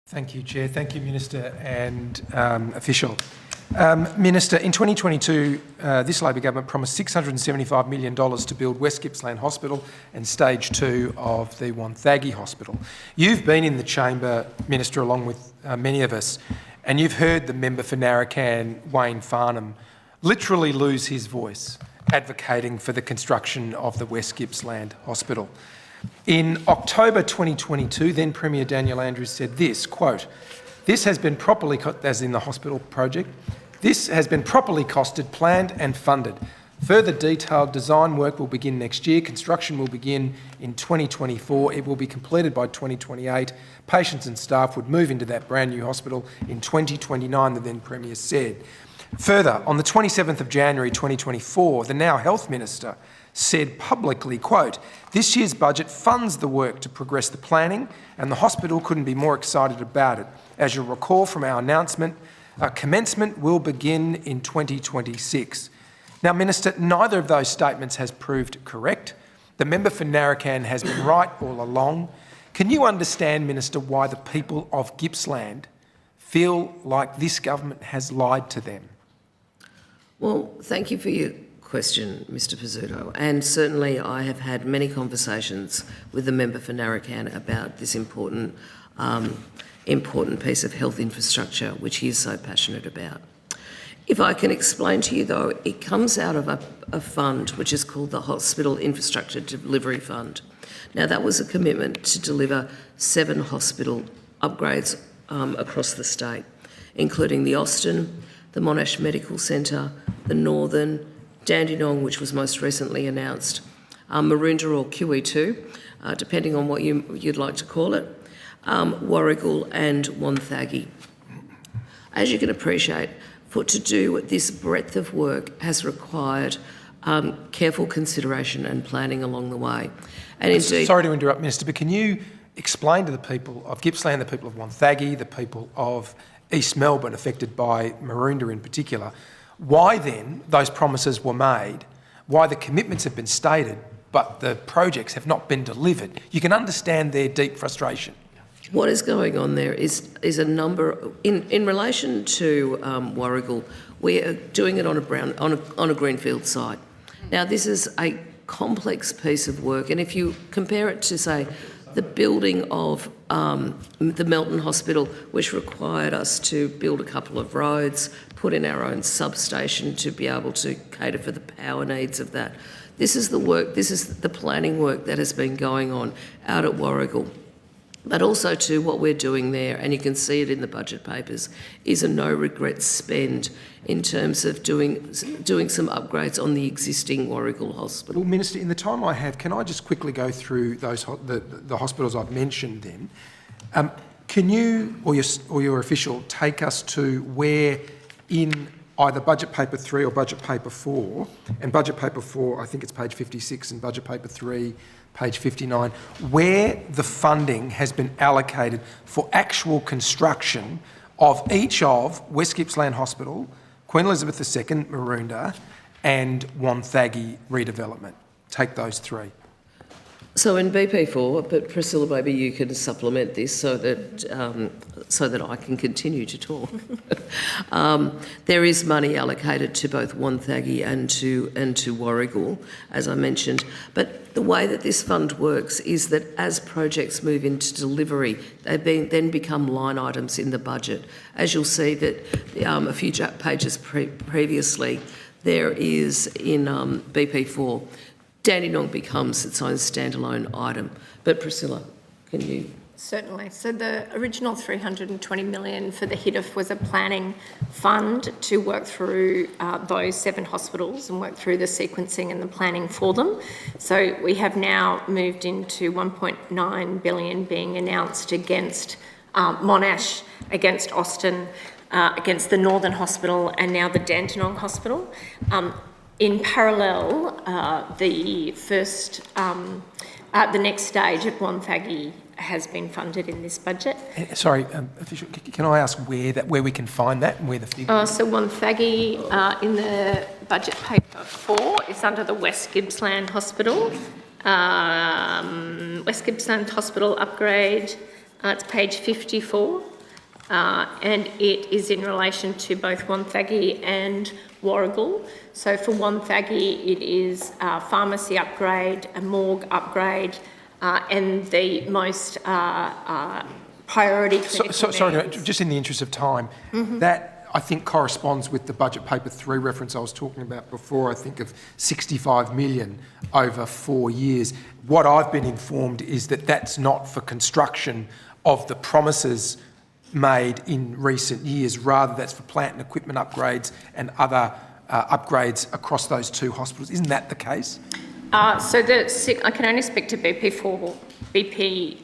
Thank you, Chair. Thank you, Minister and Official. Minister, in 2022, this Labor government promised $675 million to build West Gippsland Hospital and Stage 2 of the Wonthaggi Hospital. You've been in the chamber, Minister, along with many of us, and you've heard the member for Narracan, Wayne Farnham, literally lose his voice advocating for the construction of the West Gippsland Hospital. In October 2022, then Premier Daniel Andrews said this, quote, "This has been properly, as in the hospital project, this has been properly costed, planned and funded. Further detailed design work will begin next year. Construction will begin in 2024. It will be completed by 2028. Patients and staff would move into that brand new hospital in 2029, the then Premier said." Further, on the 27th of January 2024, the now Health Minister said publicly, quote, "This year's budget funds the work to progress the planning and the hospital couldn't be more excited about it. As you'll recall from our announcement, commencement will begin in 2026. Now, Minister, neither of those statements has proved correct. The member for Narracan has been right all along. Can you understand, Minister, why the people of Gippsland feel like this government has lied to them? Well, thank you for your question, Mr Pizzuto, and certainly I have had many conversations with the member for Narracan about this important piece of health infrastructure which he is so passionate about. If I can explain to you though, it comes out of a fund which is called the Hospital Infrastructure Delivery Fund. Now that was a commitment to deliver 7 hospital upgrades across the state, including the Austin, the Monash Medical Centre, the Northern, Dandenong, which was most recently announced, Maroondah or QE2, depending on what you'd like to call it, Warragul and Wonthaggi. As you can appreciate, to do this breadth of work has required careful consideration and planning along the way. And indeed, sorry to interrupt, Minister, but can you explain to the people of Gippsland, the people of Wonthaggi, the people of East Melbourne, affected by Maroondah in particular, why then those promises were made, why the commitments have been stated, but the projects have not been delivered? You can understand their deep frustration. What is going on there is a number, in relation to Warragul, we are doing it on a greenfield site. Now this is a complex piece of work, and if you compare it to, say, the building of the Melton Hospital, which required us to build a couple of roads, put in our own substation to be able to cater for the power needs of that. This is the work, this is the planning work that has been going on out at Warragul. But also too, what we're doing there, and you can see it in the budget papers, is a no-regret spend in terms of doing some upgrades on the existing Warragul Hospital. Well, Minister, in the time I have, can I just quickly go through those the hospitals I've mentioned then? Can you or your official take us to where in either Budget Paper 3 or Budget Paper 4, and Budget Paper 4, I think it's page 56, and Budget Paper 3, page 59, where the funding has been allocated for actual construction of each of West Gippsland Hospital, Queen Elizabeth II, Maroondah, and Wonthaggi redevelopment? Take those 3. So in BP4, but Priscilla, maybe you can supplement this so that I can continue to talk. There is money allocated to both Wonthaggi and to Warragul, as I mentioned. But the way that this fund works is that as projects move into delivery, they then become line items in the budget. As you'll see that a few pages previously, there is in BP4. Dandenong becomes its own standalone item. But Priscilla, can you? Certainly. So the original $320 million for the HIDF was a planning fund to work through those 7 hospitals and work through the sequencing and the planning for them. So we have now moved into $1.9 billion being announced against Monash, against Austin, against the Northern Hospital, and now the Dandenong Hospital. In parallel, the next stage at Wonthaggi has been funded in this budget. Sorry, official, can I ask where we can find that and where the figures? So Wonthaggi in the budget paper 4 is under the West Gippsland Hospital. West Gippsland Hospital upgrade, it's page 54. and it is in relation to both Wonthaggi and Warragul. So for Wonthaggi, it is a pharmacy upgrade, a morgue upgrade, and the most priority clinical Sorry, needs. just in the interest of time, that I think corresponds with the budget paper 3 reference I was talking about before, I think of 65 million over 4 years. What I've been informed is that that's not for construction of the promises made in recent years, rather that's for plant and equipment upgrades and other upgrades across those 2 hospitals. Isn't that the case? So I can only speak to BP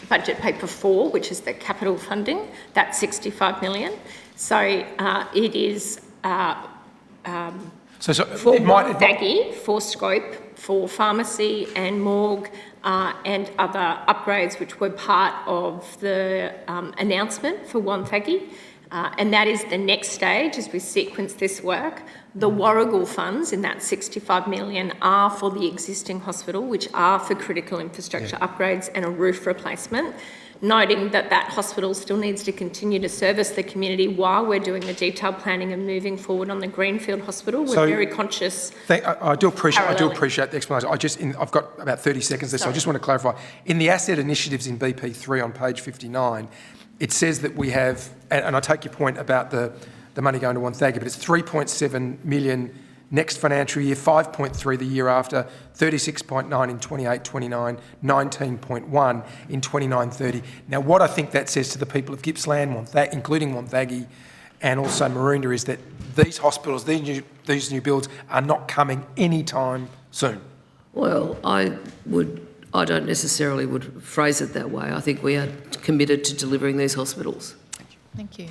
budget paper 4, which is the capital funding. That's 65 million. So it is for Wonthaggi, for scope, for pharmacy and morgue and other upgrades which were part of the announcement for Wonthaggi. And that is the next stage as we sequence this work. The Warragul funds in that 65 million are for the existing hospital, which are for critical infrastructure upgrades and a roof replacement, noting that that hospital still needs to continue to service the community while we're doing the detailed planning and moving forward on the Greenfield Hospital. We're very conscious. I do appreciate the explanation. I've got about 30 seconds there, so I just want to clarify. In the asset initiatives in BP3 on page 59, it says that we have, and I take your point about the money going to Wonthaggi, but it's 3.7 million next financial year, 5.3 the year after, 36.9 in 28-29, 19.1 in 29-30. Now, what I think that says to the people of Gippsland, including Wonthaggi and also Maroondah, is that these hospitals, these new builds, are not coming anytime soon. Well, I don't necessarily would phrase it that way. I think we are committed to delivering these hospitals. Thank you.